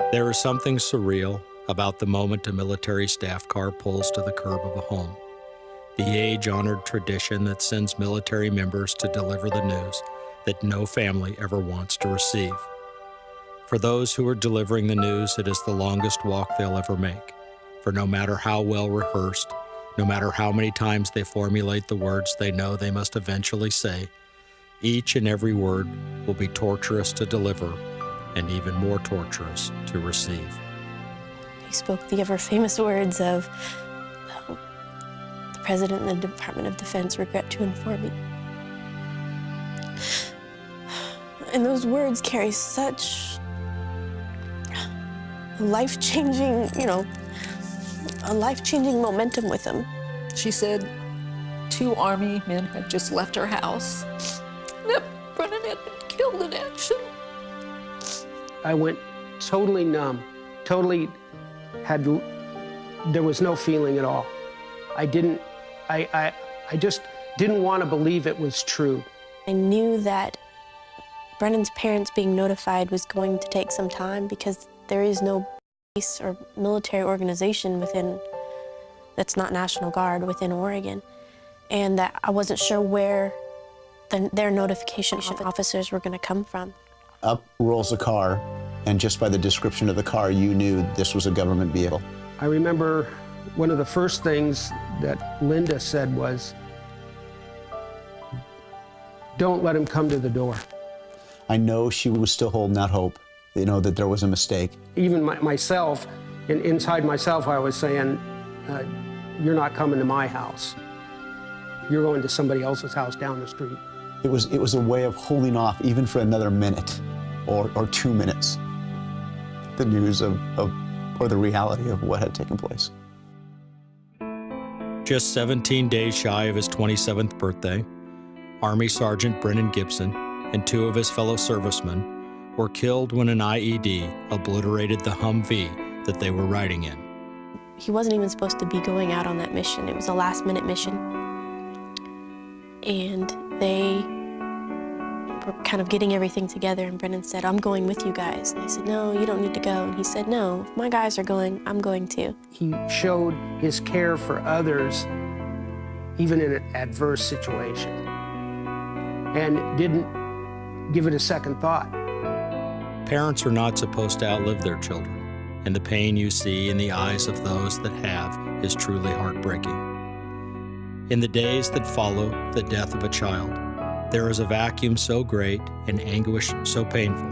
There is something surreal about the moment a military staff car pulls to the curb of a home. The age-honored tradition that sends military members to deliver the news that no family ever wants to receive. For those who are delivering the news, it is the longest walk they'll ever make. For no matter how well rehearsed, no matter how many times they formulate the words they know they must eventually say, each and every word will be torturous to deliver and even more torturous to receive. He spoke the ever-famous words of, "The President and the Department of Defense regret to inform me." And those words carry such a life-changing, a life-changing momentum with them. She said 2 Army men had just left her house. That Brennan had been killed in action. I went totally numb, there was no feeling at all. I just didn't want to believe it was true. I knew that Brennan's parents being notified was going to take some time because there is no base or military organization that's not National Guard within Oregon, and that I wasn't sure where their notification officers were going to come from. Up rolls a car, and just by the description of the car, you knew this was a government vehicle. I remember one of the first things that Linda said was, "Don't let him come to the door." I know she was still holding out hope, that there was a mistake. Even myself, inside myself, I was saying, "You're not coming to my house. You're going to somebody else's house down the street." It was a way of holding off even for another minute or 2 minutes, the news or the reality of what had taken place. Just 17 days shy of his 27th birthday, Army Sergeant Brennan Gibson and 2 of his fellow servicemen were killed when an IED obliterated the Humvee that they were riding in. He wasn't even supposed to be going out on that mission. It was a last-minute mission. And they were kind of getting everything together, and Brennan said, "I'm going with you guys." And they said, "No, you don't need to go." And he said, "No, if my guys are going, I'm going too." He showed his care for others, even in an adverse situation, and didn't give it a second thought. Parents are not supposed to outlive their children, and the pain you see in the eyes of those that have is truly heartbreaking. In the days that follow the death of a child, there is a vacuum so great and anguish so painful,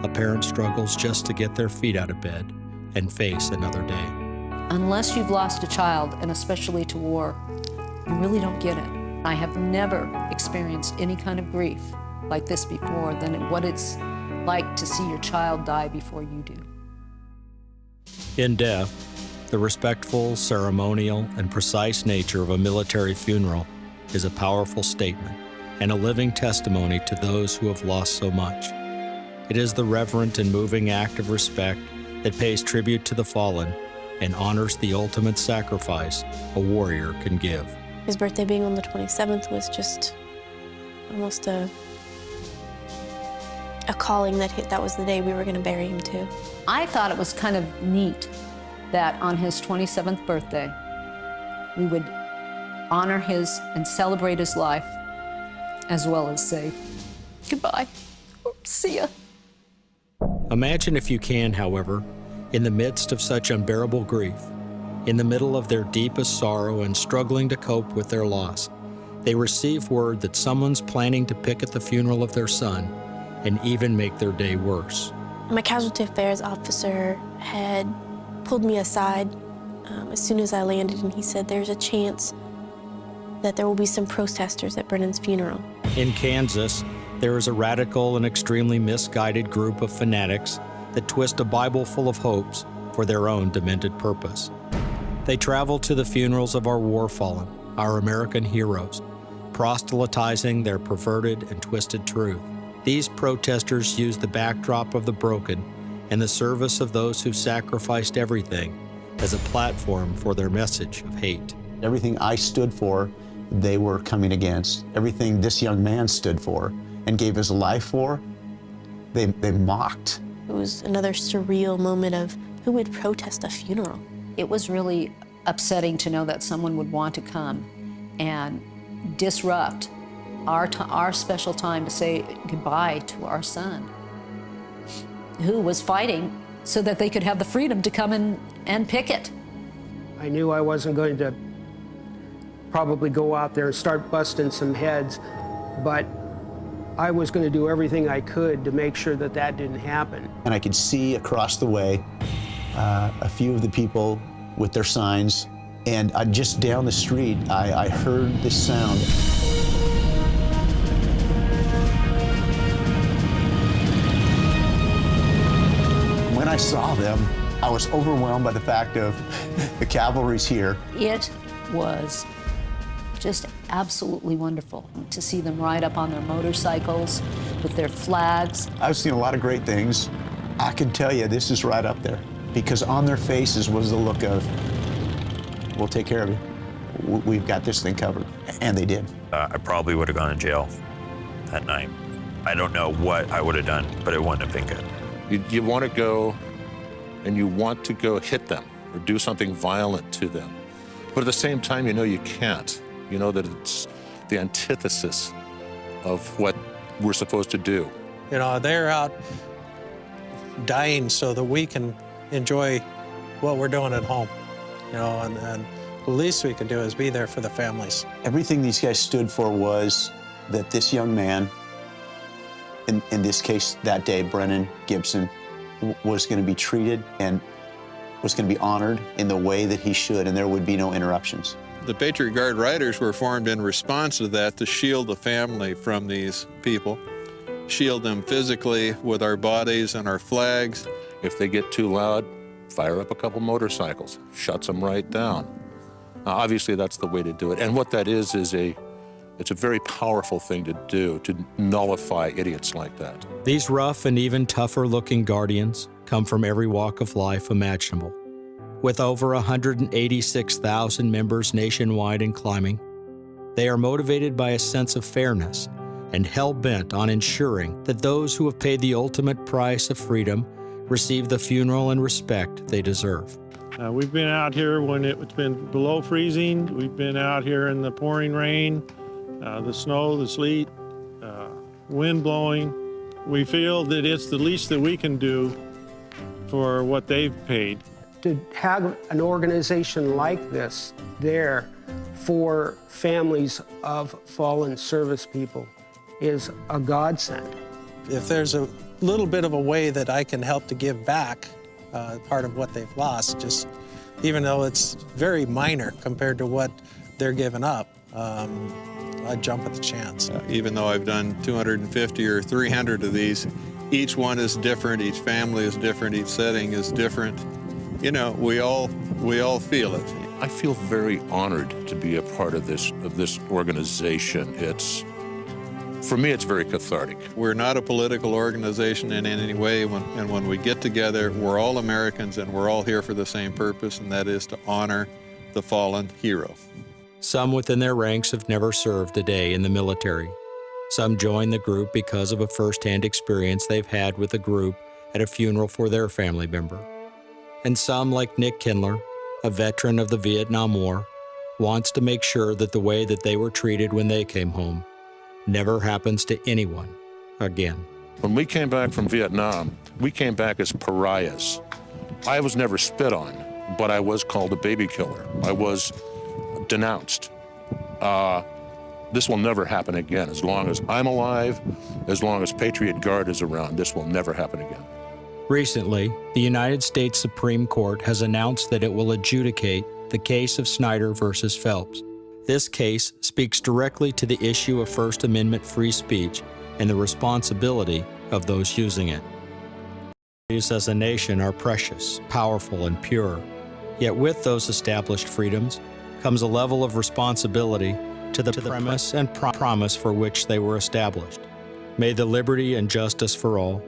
a parent struggles just to get their feet out of bed and face another day. Unless you've lost a child, and especially to war, you really don't get it. I have never experienced any kind of grief like this before than what it's like to see your child die before you do. In death, the respectful, ceremonial, and precise nature of a military funeral is a powerful statement and a living testimony to those who have lost so much. It is the reverent and moving act of respect that pays tribute to the fallen and honors the ultimate sacrifice a warrior can give. His birthday being on the 27th was just almost a calling that was the day we were going to bury him too. I thought it was kind of neat that on his 27th birthday, we would honor his and celebrate his life, as well as say goodbye or see ya. Imagine if you can, however, in the midst of such unbearable grief, in the middle of their deepest sorrow and struggling to cope with their loss, they receive word that someone's planning to picket the funeral of their son and even make their day worse. My casualty affairs officer had pulled me aside as soon as I landed, and he said, "There's a chance that there will be some protesters at Brennan's funeral." In Kansas, there is a radical and extremely misguided group of fanatics that twist a Bible full of hopes for their own demented purpose. They travel to the funerals of our war fallen, our American heroes, proselytizing their perverted and twisted truth. These protesters use the backdrop of the broken and the service of those who sacrificed everything as a platform for their message of hate. Everything I stood for, they were coming against. Everything this young man stood for and gave his life for, they mocked It was another surreal moment of who would protest a funeral. It was really upsetting to know that someone would want to come and disrupt our special time to say goodbye to our son, who was fighting so that they could have the freedom to come and picket. I knew I wasn't going to probably go out there and start busting some heads, but I was going to do everything I could to make sure that that didn't happen. And I could see across the way a few of the people with their signs, and just down the street, I heard this sound. When I saw them, I was overwhelmed by the fact of the cavalry's here. It was just absolutely wonderful to see them ride up on their motorcycles with their flags. I've seen a lot of great things. I can tell you this is right up there, because on their faces was the look of, we'll take care of you. We've got this thing covered. And they did. I probably would have gone to jail that night. I don't know what I would have done, but it wouldn't have been good. You want to go, and you want to go hit them or do something violent to them. But at the same time, you know you can't. You know that it's the antithesis of what we're supposed to do. You know, they're out dying so that we can enjoy what we're doing at home. You know, and the least we can do is be there for the families. Everything these guys stood for was that this young man, in this case that day, Brennan Gibson, was going to be treated and was going to be honored in the way that he should, and there would be no interruptions. The Patriot Guard Riders were formed in response to that to shield the family from these people, shield them physically with our bodies and our flags. If they get too loud, fire up a couple motorcycles, shuts them right down. Now, obviously, that's the way to do it. And what that is it's a very powerful thing to do, to nullify idiots like that. These rough and even tougher-looking guardians come from every walk of life imaginable. With over 186,000 members nationwide and climbing, they are motivated by a sense of fairness and hell-bent on ensuring that those who have paid the ultimate price of freedom receive the funeral and respect they deserve. We've been out here when it's been below freezing. We've been out here in the pouring rain, the snow, the sleet, wind blowing. We feel that it's the least that we can do for what they've paid. To have an organization like this there for families of fallen service people is a godsend. If there's a little bit of a way that I can help to give back part of what they've lost, just even though it's very minor compared to what they're giving up, I'd jump at the chance. Even though I've done 250 or 300 of these, each one is different, each family is different, each setting is different. You know, we all feel it. I feel very honored to be a part of this organization. For me, it's very cathartic. We're not a political organization in any way, and when we get together, we're all Americans and we're all here for the same purpose, and that is to honor the fallen hero. Some within their ranks have never served a day in the military. Some join the group because of a first-hand experience they've had with the group at a funeral for their family member. And some, like Nick Kindler, a veteran of the Vietnam War, wants to make sure that the way that they were treated when they came home never happens to anyone again. When we came back from Vietnam, we came back as pariahs. I was never spit on, but I was called a baby killer. I was denounced. This will never happen again. As long as I'm alive, as long as Patriot Guard is around, this will never happen again. Recently, the United States Supreme Court has announced that it will adjudicate the case of Snyder versus Phelps. This case speaks directly to the issue of First Amendment free speech and the responsibility of those using it. Values as a nation are precious, powerful, and pure. Yet with those established freedoms comes a level of responsibility to the premise and promise for which they were established. May the liberty and justice for all,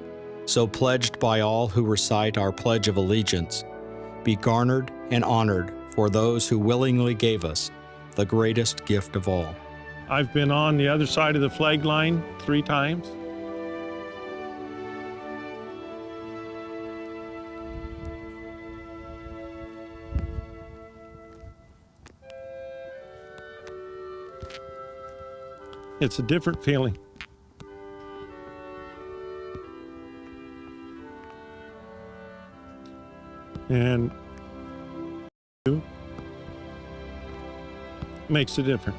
so pledged by all who recite our Pledge of Allegiance, be garnered and honored for those who willingly gave us the greatest gift of all. I've been on the other side of the flag line 3 times. It's a different feeling. And it makes a difference.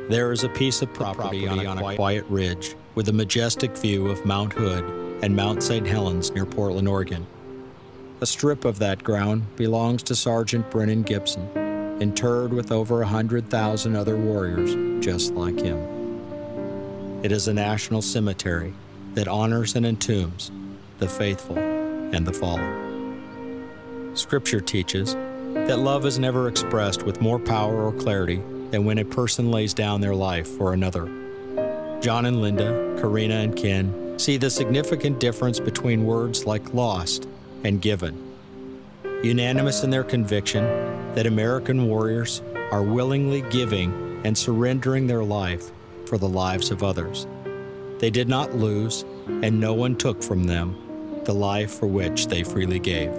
There is a piece of property on a quiet ridge with a majestic view of Mount Hood and Mount St. Helens near Portland, Oregon. A strip of that ground belongs to Sergeant Brennan Gibson, interred with over 100,000 other warriors just like him. It is a national cemetery that honors and entombs the faithful and the fallen. Scripture teaches that love is never expressed with more power or clarity than when a person lays down their life for another. John and Linda, Karina and Ken see the significant difference between words like lost and given. Unanimous in their conviction that American warriors are willingly giving and surrendering their life for the lives of others. They did not lose, and no one took from them the life for which they freely gave.